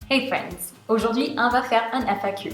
Hey friends! Aujourd'hui, on va faire un FAQ.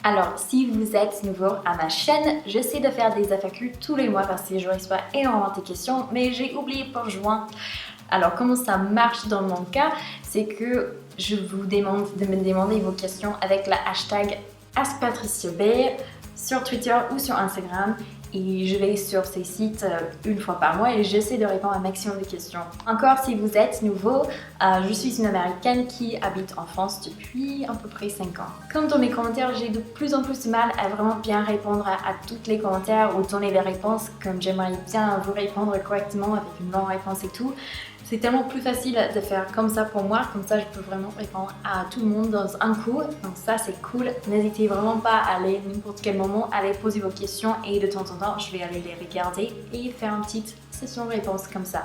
Alors, si vous êtes nouveau à ma chaîne, j'essaie de faire des FAQ tous les mois parce que je reçois énormément de questions, mais j'ai oublié pour juin. Alors, comment ça marche dans mon cas? C'est que je vous demande de me demander vos questions avec la hashtag AskPatriciaB sur Twitter ou sur Instagram. Et je vais sur ces sites une fois par mois et j'essaie de répondre à un maximum de questions. Encore si vous êtes nouveau, je suis une Américaine qui habite en France depuis à peu près 5 ans. Comme dans mes commentaires, j'ai de plus en plus de mal à vraiment bien répondre à tous les commentaires ou donner des réponses comme j'aimerais bien vous répondre correctement avec une longue réponse et tout. C'est tellement plus facile de faire comme ça pour moi, comme ça je peux vraiment répondre à tout le monde dans un coup, donc ça c'est cool. N'hésitez vraiment pas à aller n'importe quel moment, aller poser vos questions et de temps en temps je vais aller les regarder et faire une petite session réponse comme ça.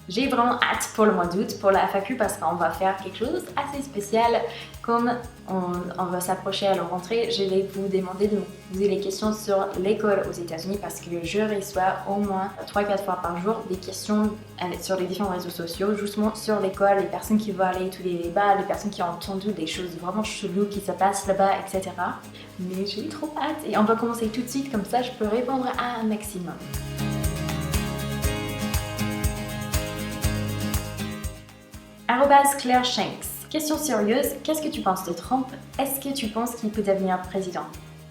J'ai vraiment hâte pour le mois d'août, pour la FAQ, parce qu'on va faire quelque chose assez spécial. Comme on va s'approcher à la rentrée, je vais vous demander de me poser les questions sur l'école aux États-Unis parce que je reçois au moins 3-4 fois par jour des questions sur les différents réseaux sociaux, justement sur l'école, les personnes qui vont aller étudier là-bas, les personnes qui ont entendu des choses vraiment cheloues qui se passent là-bas, etc. Mais j'ai trop hâte et on va commencer tout de suite, comme ça je peux répondre à un maximum. Claire Shanks. Question sérieuse, qu'est-ce que tu penses de Trump? Est-ce que tu penses qu'il peut devenir président?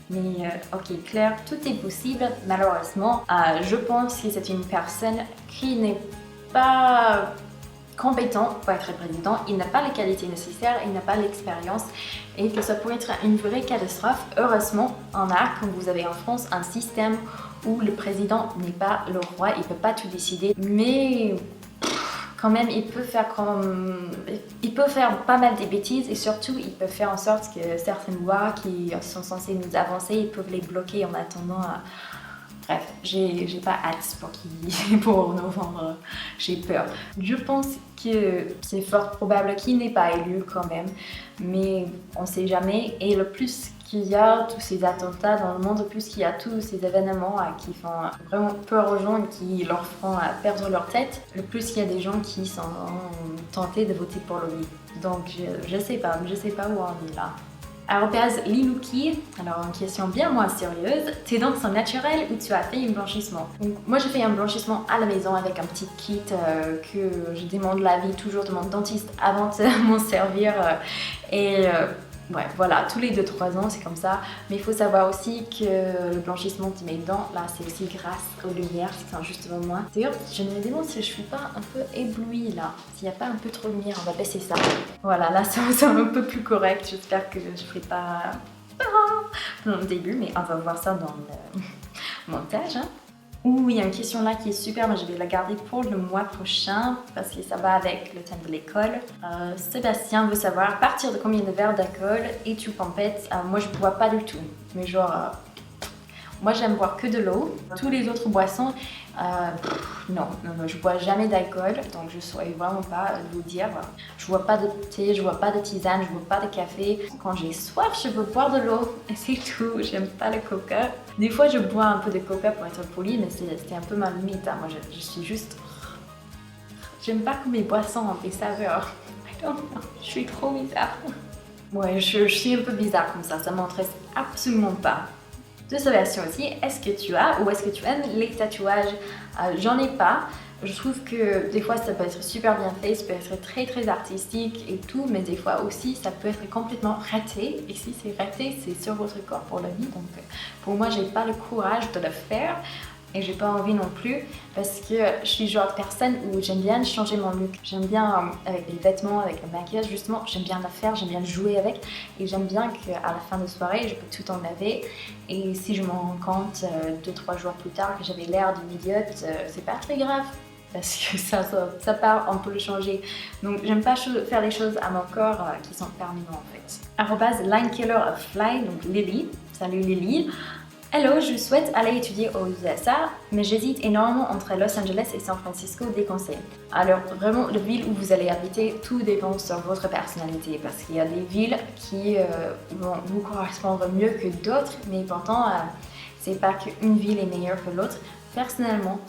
Mais ok Claire, tout est possible, malheureusement. Je pense que c'est une personne qui n'est pas compétent pour être président, il n'a pas les qualités nécessaires, il n'a pas l'expérience et que ça pourrait être une vraie catastrophe. Heureusement, on a, comme vous avez en France, un système où le président n'est pas le roi, il ne peut pas tout décider, mais quand même, il peut faire pas mal de bêtises et surtout, il peut faire en sorte que certaines lois qui sont censées nous avancer, ils peuvent les bloquer en attendant. Bref, j'ai pas hâte pour novembre, j'ai peur. Je pense que c'est fort probable qu'il n'est pas élu quand même, mais on sait jamais. Et le plus qu'il y a tous ces attentats dans le monde, le plus qu'il y a tous ces événements qui font vraiment peur aux gens et qui leur font perdre leur tête, le plus il y a des gens qui sont tentés de voter pour lui. Donc je sais pas où on est là. Lilouki, alors une question bien moins sérieuse, tes dents sont naturelles ou tu as fait un blanchissement? Donc, moi j'ai fait un blanchissement à la maison avec un petit kit que je demande l'avis toujours de mon dentiste avant de m'en servir ouais, voilà, tous les 2-3 ans, c'est comme ça. Mais il faut savoir aussi que le blanchissement de mes dents, là, c'est aussi grâce aux lumières qui sont juste devant moi. D'ailleurs, je me demande si je suis pas un peu éblouie là. S'il n'y a pas un peu trop de lumière, on va baisser ça. Voilà, là, c'est un peu plus correct. J'espère que je ne ferai pas dans le début, mais on va voir ça dans le montage. Hein. Ouh, il y a une question là qui est super, mais je vais la garder pour le mois prochain parce que ça va avec le thème de l'école. Sébastien veut savoir à partir de combien de verres d'alcool es-tu pompette? Moi je bois pas du tout, mais genre moi j'aime boire que de l'eau. Tous les autres boissons, non, je bois jamais d'alcool, donc je saurais vraiment pas vous dire. Je bois pas de thé, je bois pas de tisane, je bois pas de café. Quand j'ai soif, je veux boire de l'eau et c'est tout. J'aime pas le coca. Des fois, je bois un peu de coca pour être polie, mais c'était un peu ma limite. Hein. Moi, je suis juste. J'aime pas que mes boissons ont des saveurs. I don't know. Je suis trop bizarre. Ouais, je suis un peu bizarre comme ça m'intéresse absolument pas. De Sébastien aussi, est-ce que tu as ou est-ce que tu aimes les tatouages? J'en ai pas. Je trouve que des fois ça peut être super bien fait, ça peut être très très artistique et tout, mais des fois aussi ça peut être complètement raté. Et si c'est raté, c'est sur votre corps pour la vie. Donc pour moi, j'ai pas le courage de le faire. Et j'ai pas envie non plus parce que je suis le genre de personne où j'aime bien changer mon look. J'aime bien avec les vêtements, avec le maquillage justement, j'aime bien le faire, j'aime bien jouer avec et j'aime bien qu'à la fin de soirée je peux tout enlever et si je me rends compte 2-3 jours plus tard que j'avais l'air d'une idiote, c'est pas très grave parce que ça part, on peut le changer. Donc j'aime pas faire les choses à mon corps qui sont permanentes en fait. @linekillerofly, donc Lily, salut Lily. Hello, je souhaite aller étudier aux USA, mais j'hésite énormément entre Los Angeles et San Francisco, des conseils. Alors vraiment, la ville où vous allez habiter, tout dépend sur votre personnalité parce qu'il y a des villes qui vont vous correspondre mieux que d'autres, mais pourtant, c'est pas qu'une ville est meilleure que l'autre. Personnellement,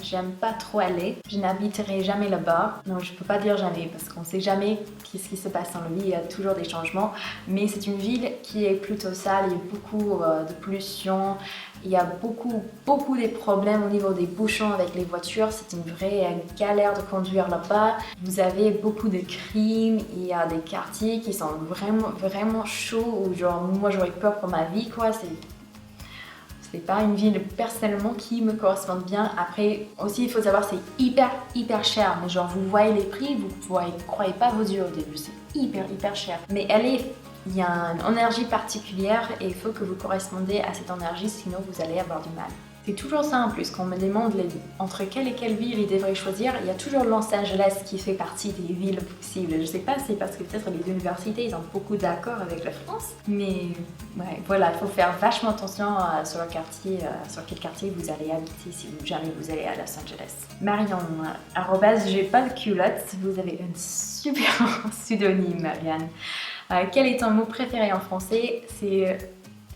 j'aime pas trop aller. Je n'habiterai jamais là-bas. Non, je peux pas dire jamais parce qu'on sait jamais ce qui se passe dans la vie. Il y a toujours des changements. Mais c'est une ville qui est plutôt sale. Il y a beaucoup de pollution. Il y a beaucoup de problèmes au niveau des bouchons avec les voitures. C'est une vraie galère de conduire là-bas. Vous avez beaucoup de crimes. Il y a des quartiers qui sont vraiment chauds où genre moi j'aurais peur pour ma vie quoi. C'est pas une ville personnellement qui me correspond bien. Après aussi il faut savoir c'est hyper cher. Mais genre vous voyez les prix, vous croyez pas vos yeux au début. C'est hyper cher. Mais il y a une énergie particulière et il faut que vous correspondez à cette énergie, sinon vous allez avoir du mal. C'est toujours ça en plus, quand on me demande entre quelle et quelle ville il devrait choisir, il y a toujours Los Angeles qui fait partie des villes possibles. Je sais pas, c'est parce que peut-être les universités ils ont beaucoup d'accords avec la France, mais ouais, voilà, il faut faire vachement attention sur le quartier, sur quel quartier vous allez habiter si jamais vous allez à Los Angeles. Marion, j'ai pas de culotte, vous avez un super pseudonyme Marianne. Quel est ton mot préféré en français? C'est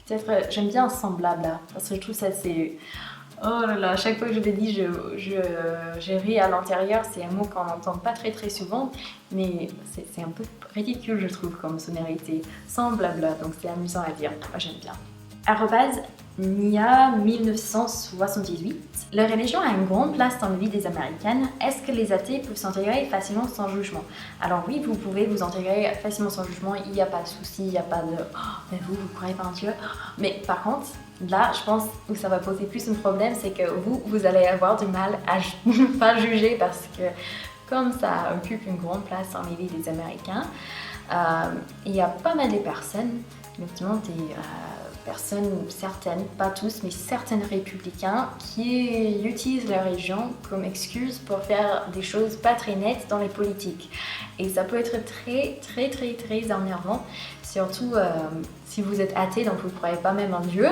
peut-être, j'aime bien semblable là, parce que je trouve ça c'est... Oh là là, à chaque fois que je le dis, je ris à l'intérieur. C'est un mot qu'on n'entend pas très souvent, mais c'est un peu ridicule je trouve comme sonorité. Semblable, donc c'est amusant à dire, moi j'aime bien. Nia 1978. La religion a une grande place dans la vie des Américaines. Est-ce que les athées peuvent s'intégrer facilement sans jugement? Alors oui, vous pouvez vous intégrer facilement sans jugement, il n'y a pas de souci, il n'y a pas de « Oh, mais vous croyez pas en Dieu ?» Mais par contre, là, je pense où ça va poser plus un problème, c'est que vous allez avoir du mal à ne pas juger parce que comme ça occupe une grande place dans les vies des Américains, il y a pas mal de personnes, notamment des personnes certaines, pas tous, mais certains républicains qui utilisent la religion comme excuse pour faire des choses pas très nettes dans les politiques. Et ça peut être très énervant, surtout si vous êtes athée, donc vous ne croyez pas même en Dieu.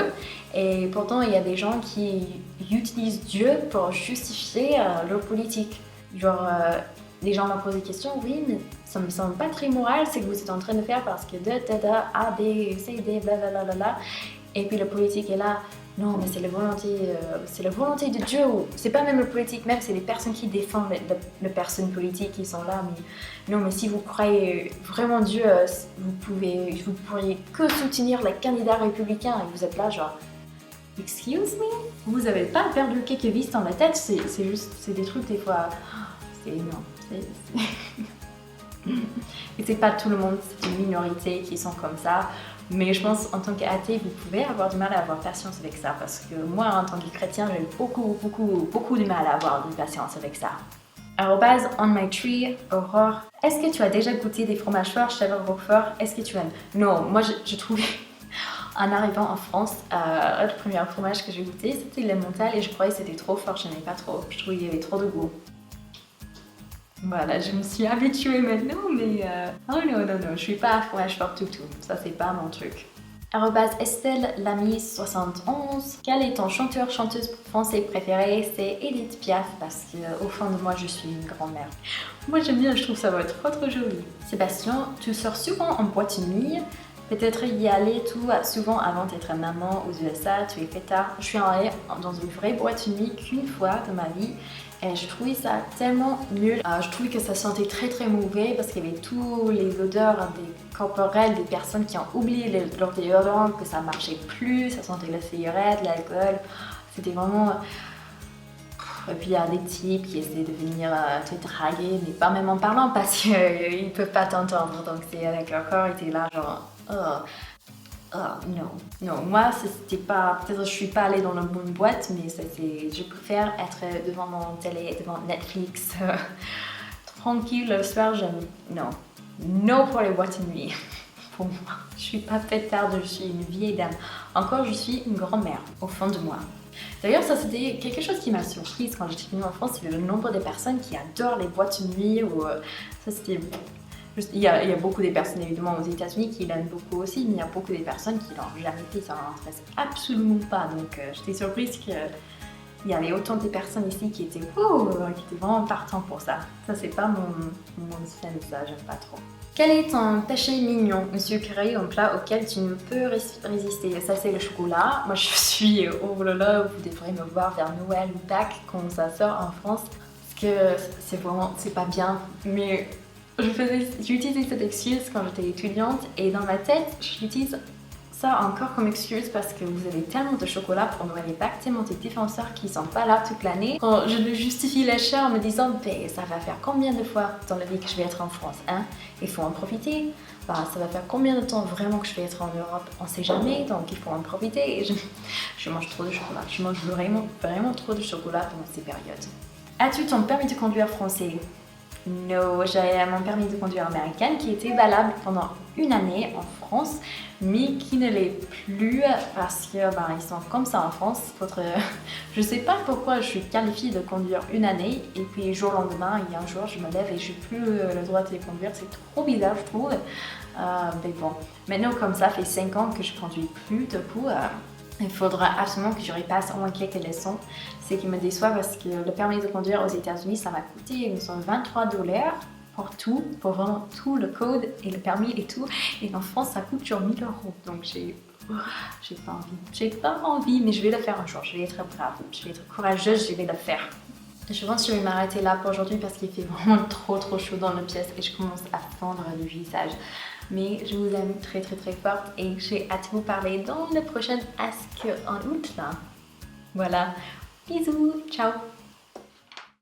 Et pourtant, il y a des gens qui utilisent Dieu pour justifier leur politique. Genre, les gens m'ont posé des questions, oui, mais ça me semble pas très moral ce que vous êtes en train de faire parce que A, B, C, D, blablabla. Et puis la politique est là, non, mais c'est la volonté de Dieu. C'est pas même le politique, même c'est les personnes qui défendent les personnes politiques qui sont là. Mais non, mais si vous croyez vraiment Dieu, vous pourriez que soutenir les candidats républicains et vous êtes là genre. Excuse me? Vous avez pas perdu quelques vis dans la tête, c'est des trucs des fois. Et c'est pas tout le monde, c'est une minorité qui sont comme ça. Mais je pense en tant qu'athée, vous pouvez avoir du mal à avoir patience avec ça. Parce que moi, en tant que chrétien, j'ai beaucoup de mal à avoir de patience avec ça. On my tree, Aurore. Est-ce que tu as déjà goûté des fromages forts, chèvre, roquefort? Est-ce que tu aimes? Non, moi je trouvais... En arrivant en France, le premier fromage que j'ai goûté, c'était le Montal et je croyais que c'était trop fort, je n'aimais pas trop. Je trouvais qu'il y avait trop de goût. Voilà, je me suis habituée maintenant, mais oh non, je suis pas à fromage fort tout. Ça, c'est pas mon truc. Estelle Lamy 71. Quel est ton chanteuse français préféré? C'est Edith Piaf parce qu'au fond de moi, je suis une grand-mère. Moi, j'aime bien, je trouve ça va être trop joli. Sébastien, tu sors souvent en boîte de nuit. Peut-être y aller souvent avant d'être maman aux USA, tu es fêtard. Je suis allée dans une vraie boîte de nuit qu'une fois de ma vie. Et je trouvais ça tellement nul. Je trouvais que ça sentait très mauvais parce qu'il y avait tous les odeurs des corporelles des personnes qui ont oublié leur déodorant, que ça marchait plus, ça sentait la cigarette, l'alcool. C'était vraiment... Et puis il y a des types qui essaient de venir te draguer, mais pas même en parlant parce qu'ils ne peuvent pas t'entendre. Donc c'est avec leur corps, ils étaient là genre... non, moi c'était pas, peut-être je suis pas allée dans la bonne boîte, mais je préfère être devant mon télé, devant Netflix, tranquille le soir, non pour les boîtes de nuit, pour moi, je suis pas fêtarde, je suis une vieille dame, encore je suis une grand-mère au fond de moi. D'ailleurs ça c'était quelque chose qui m'a surprise quand j'étais venue en France, c'est le nombre de personnes qui adorent les boîtes de nuit, ou ça c'était... Il y a beaucoup de personnes évidemment aux États-Unis qui l'aiment beaucoup aussi, mais il y a beaucoup de personnes qui l'ont jamais fait, ça ne m'intéresse absolument pas. Donc j'étais surprise qu'il y avait autant de personnes ici qui étaient vraiment partants pour ça. Ça c'est pas mon style, ça j'aime pas trop. Quel est ton péché mignon ou sucré, un plat auquel tu ne peux résister? Ça, c'est le chocolat. Moi, je suis, oh là là, vous devrez me voir vers Noël ou Pâques quand ça sort en France. Parce que c'est pas bien. Mais j'utilisais cette excuse quand j'étais étudiante et dans ma tête, j'utilise ça encore comme excuse parce que vous avez tellement de chocolat pour Noël et Pâques, tellement de défenseurs qui sont pas là toute l'année. Quand je le justifie l'achat en me disant ben, ça va faire combien de fois dans la vie que je vais être en France, hein? Il faut en profiter. Ben, ça va faire combien de temps vraiment que je vais être en Europe? On sait jamais, donc il faut en profiter. Et je mange trop de chocolat. Je mange vraiment, vraiment trop de chocolat pendant ces périodes. As-tu ton permis de conduire français? Non, j'avais mon permis de conduire américain qui était valable pendant une année en France, mais qui ne l'est plus parce que ils sont comme ça en France. Je sais pas pourquoi je suis qualifiée de conduire une année et puis jour au lendemain, il y a un jour, je me lève et je n'ai plus le droit de les conduire. C'est trop bizarre, je trouve. Mais bon, maintenant comme ça fait 5 ans que je conduis plus, du coup, il faudra absolument que je repasse au moins quelques leçons. Ce qui me déçoit parce que le permis de conduire aux États-Unis, ça m'a coûté 23$ pour tout, pour vraiment tout, le code et le permis et tout. Et en France, ça coûte genre 1000€. Donc j'ai pas envie. J'ai pas envie, mais je vais le faire un jour. Je vais être brave, je vais être courageuse, je vais le faire. Je pense que je vais m'arrêter là pour aujourd'hui parce qu'il fait vraiment trop chaud dans la pièce et je commence à fendre le visage. Mais je vous aime très fort et j'ai hâte de vous parler dans le prochain Ask en août là. Voilà, bisous, ciao!